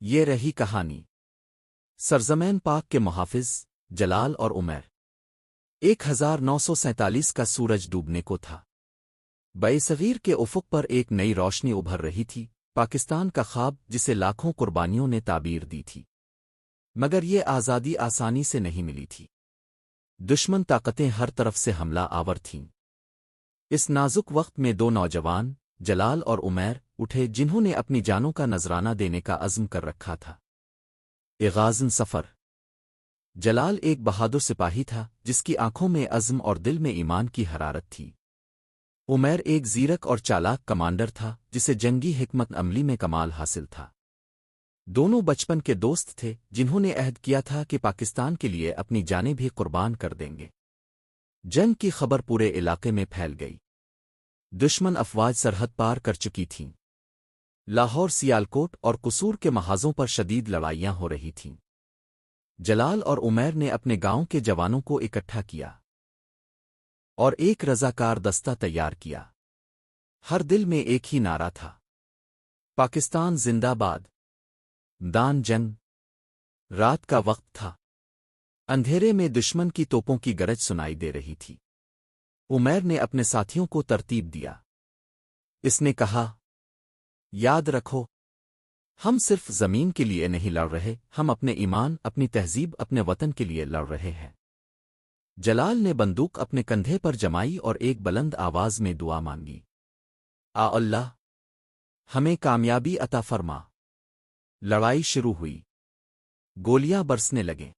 یہ رہی کہانی سرزمین پاک کے محافظ جلال اور عمیر 1947 کا سورج ڈوبنے کو تھا۔ صغیر کے افق پر ایک نئی روشنی ابھر رہی تھی، پاکستان کا خواب جسے لاکھوں قربانیوں نے تعبیر دی تھی، مگر یہ آزادی آسانی سے نہیں ملی تھی۔ دشمن طاقتیں ہر طرف سے حملہ آور تھیں۔ اس نازک وقت میں دو نوجوان جلال اور عمیر اٹھے جنہوں نے اپنی جانوں کا نذرانہ دینے کا عزم کر رکھا تھا۔ غازن سفر۔ جلال ایک بہادر سپاہی تھا جس کی آنکھوں میں عزم اور دل میں ایمان کی حرارت تھی۔ عمیر ایک زیرک اور چالاک کمانڈر تھا جسے جنگی حکمت عملی میں کمال حاصل تھا۔ دونوں بچپن کے دوست تھے جنہوں نے عہد کیا تھا کہ پاکستان کے لیے اپنی جانیں بھی قربان کر دیں گے۔ جنگ کی خبر پورے علاقے میں پھیل گئی۔ دشمن افواج سرحد پار کر چکی تھیں۔ لاہور، سیالکوٹ اور قصور کے محاذوں پر شدید لڑائیاں ہو رہی تھیں۔ جلال اور عمیر نے اپنے گاؤں کے جوانوں کو اکٹھا کیا اور ایک رضاکار دستہ تیار کیا۔ ہر دل میں ایک ہی نعرہ تھا: پاکستان زندہ باد۔ دان جنگ۔ رات کا وقت تھا۔ اندھیرے میں دشمن کی توپوں کی گرج سنائی دے رہی تھی۔ عمیر نے اپنے ساتھیوں کو ترتیب دیا۔ اس نے کہا، یاد رکھو، ہم صرف زمین کے لیے نہیں لڑ رہے، ہم اپنے ایمان، اپنی تہذیب، اپنے وطن کے لیے لڑ رہے ہیں۔ جلال نے بندوق اپنے کندھے پر جمائی اور ایک بلند آواز میں دعا مانگی، اللہ ہمیں کامیابی عطا فرما۔ لڑائی شروع ہوئی۔ گولیاں برسنے لگیں،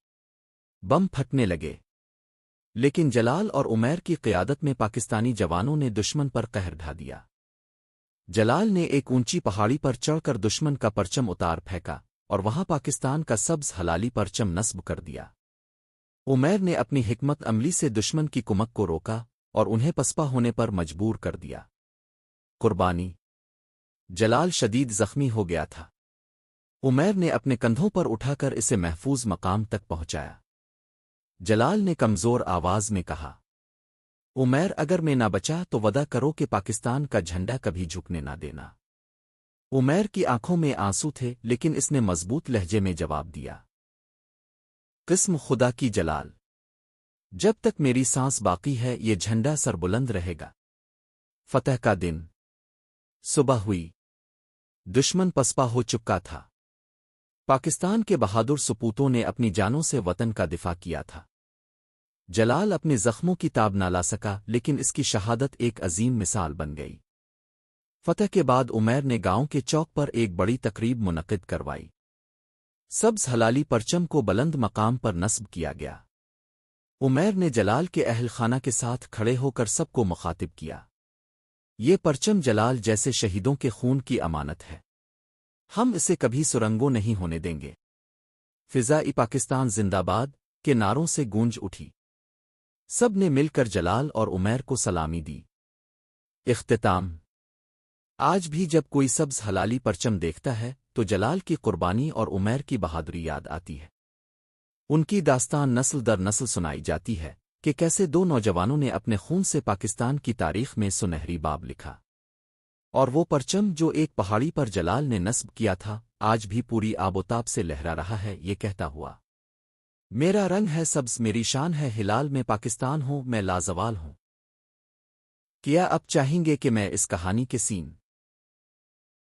بم پھٹنے لگے، لیکن جلال اور عمیر کی قیادت میں پاکستانی جوانوں نے دشمن پر قہر ڈھا دیا۔ جلال نے ایک اونچی پہاڑی پر چڑھ کر دشمن کا پرچم اتار پھینکا اور وہاں پاکستان کا سبز حلالی پرچم نصب کر دیا۔ عمیر نے اپنی حکمت عملی سے دشمن کی کمک کو روکا اور انہیں پسپا ہونے پر مجبور کر دیا۔ قربانی۔ جلال شدید زخمی ہو گیا تھا۔ عمیر نے اپنے کندھوں پر اٹھا کر اسے محفوظ مقام تک پہنچایا۔ جلال نے کمزور آواز میں کہا، عمیر اگر میں نہ بچا تو وعدہ کرو کہ پاکستان کا جھنڈا کبھی جھکنے نہ دینا۔ عمیر کی آنکھوں میں آنسو تھے لیکن اس نے مضبوط لہجے میں جواب دیا، قسم خدا کی جلال، جب تک میری سانس باقی ہے یہ جھنڈا سر بلند رہے گا۔ فتح کا دن۔ صبح ہوئی۔ دشمن پسپا ہو چکا تھا۔ پاکستان کے بہادر سپوتوں نے اپنی جانوں سے وطن کا دفاع کیا تھا۔ جلال اپنے زخموں کی تاب نہ لا سکا لیکن اس کی شہادت ایک عظیم مثال بن گئی۔ فتح کے بعد عمیر نے گاؤں کے چوک پر ایک بڑی تقریب منعقد کروائی۔ سبز حلالی پرچم کو بلند مقام پر نصب کیا گیا۔ عمیر نے جلال کے اہل خانہ کے ساتھ کھڑے ہو کر سب کو مخاطب کیا، یہ پرچم جلال جیسے شہیدوں کے خون کی امانت ہے، ہم اسے کبھی سرنگوں نہیں ہونے دیں گے۔ فضائی پاکستان زندہ باد کے نعروں سے گونج اٹھی۔ سب نے مل کر جلال اور عمیر کو سلامی دی۔ اختتام۔ آج بھی جب کوئی سبز حلالی پرچم دیکھتا ہے تو جلال کی قربانی اور عمیر کی بہادری یاد آتی ہے۔ ان کی داستان نسل در نسل سنائی جاتی ہے کہ کیسے دو نوجوانوں نے اپنے خون سے پاکستان کی تاریخ میں سنہری باب لکھا، اور وہ پرچم جو ایک پہاڑی پر جلال نے نصب کیا تھا آج بھی پوری آب و تاب سے لہرا رہا ہے، یہ کہتا ہوا، میرا رنگ ہے سبز، میری شان ہے ہلال، میں پاکستان ہوں، میں لازوال ہوں۔ کیا اب چاہیں گے کہ میں اس کہانی کے سین